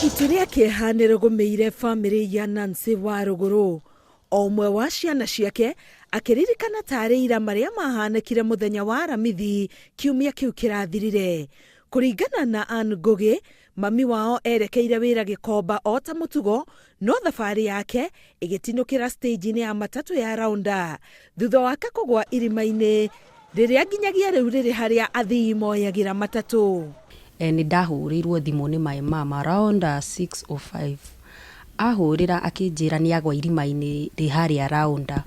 Ituria kĩeha rũgũmĩire family ya Nancy Waruguru. O ũmwe wa ciana ciake akĩririkana tarĩ ira marĩa mahanĩkire mũthenya wa Aramithi kiumia kĩu kĩrathirire. Kũringana na Ann Ngugi, mami wao erekeire wĩra Gikomba o ta mũtugo, no thabarĩ yake ĩgĩtinũkĩra stage-inĩ ya matatu ya Raunda. Thutha wake kugua irima-ini riria nginyagia rĩu rĩrĩ harĩa athii moyagĩra matatu. Nĩ ndahũrĩirwo thimũ nĩ my mama around 6:05. Ahũrĩra akĩnjĩra nĩ agwa irima-inĩ rĩ harĩa Raunda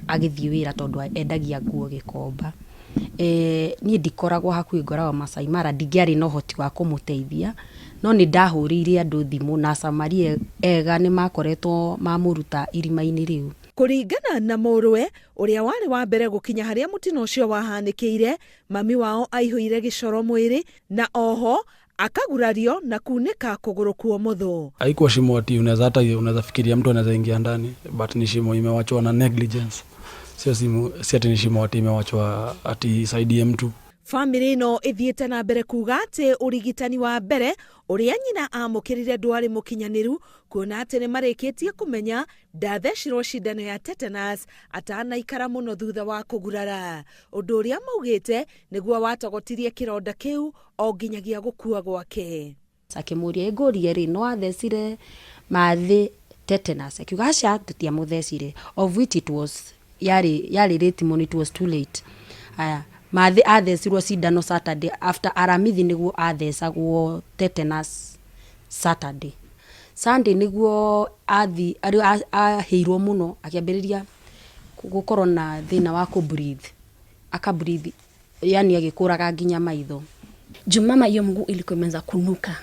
agĩthiĩ wĩra tondũ endagia nguo Gikomba. Niĩ ndikoragwo hakuhĩ ngoragwo Masai Mara, ndingĩarĩ na ũhoti wa kũmũteithia, no nĩ ndahũrĩire andũ thimũ na acamaria ega nĩ makoretwo mamũruta irima-inĩ rĩu. Kũringana na mũrũwe ũrĩa warĩ wa mbere gũkinya harĩa mũtino ũcio wahanĩkĩire, mami wao aihũire gĩcoro mwĩrĩ na oho akagurario na kunĩka kũgũrũ kwa ũmotho. Haikuwa shimo ati unaweza fikiria mtu anaweza ingia ndani, but ni shimo imewachwa na negligence. Si ati ni shimo ati imewachwa ati isaidie mtu. Family ĩno ĩthiĩte na mbere kuga atĩ ũrigitani wa mbere ũrĩa nyina amũkĩrire ndwarĩ mũkinyanĩru, kuona atĩ nĩ marĩkĩtie kũmenya ndathecirwo cindano ya tetanus atanaikara mũno thutha wa kũgurara. Ũndũ ũrĩa maugĩte nĩguo watogotirie kĩronda kĩu o nginyagia gũkua gwake. Akĩmũria ngũrie rĩ no athecire mathĩ tetanus, akiuga aca tũtiamũthecire, of which it was yarĩ rĩtimũ, it was too late. Mathĩ athecirwo cindano Saturday, after Aramithi nĩguo athecagwo tetanus Saturday. Sunday nĩguo aheirwo mũno, akĩambĩrĩria gũkorwo na thĩna wa akabreathe, yani agĩkũraga nginya maitho. Jumama hiyo mguu ilikuwa imeanza kunuka,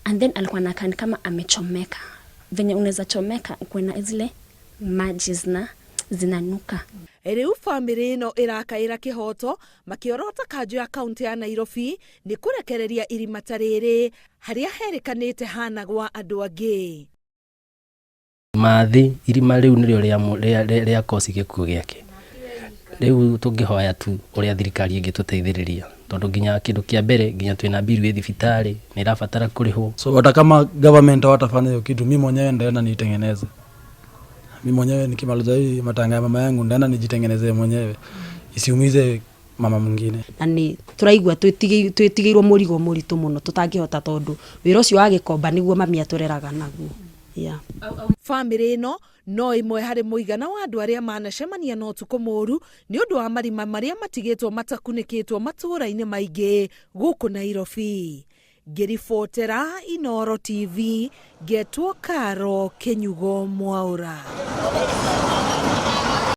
and then alikuwa anakaa kama amechomeka. Venye unaweza chomeka kuna zile maji zinanuka. Rĩu family ĩno ĩrakaĩra kĩhoto makĩorota kanjũ ya kaunti ya Nairobi nĩ kũrekereria irima ta rĩrĩ harĩa herĩkanĩte hanagwa andũ angĩ. Mathĩ irima rĩu nĩrĩo rĩa kosi gĩkuo gĩake. Rĩu tũngĩhoya tu ũrĩa thirikari ĩngĩtũteithĩrĩria, tondũ nginya kĩndũ kĩa mbere nginya twĩna bill ya thibitarĩ nĩ ĩrabatara kũrĩhwo. So hata kama government hawatafanya hiyo kitu, mimi mwenyewe ndaenda nitengeneze. Mimi mwenyewe nikimaliza hii matanga ya mama yangu ndaenda nijitengenezee mwenyewe, isiumize mama mwingine. Ani turaigua twĩtigĩirwo mũrigo mũritũ mũno tutangĩhota tondũ wĩra ũcio wa Gikomba nĩguo mami atũreraga naguo. Family ĩno no imwe harĩ mũigana wa andũ arĩa manacemania na ũtukũ mũru nĩ ũndũ wa marima marĩa matigĩtwo matakunĩkĩtwo matũũra-inĩ maingĩ gũkũ Nairobi. Ngĩribotera Inooro TV, ngetwo Karo Kenyugo Mwaura.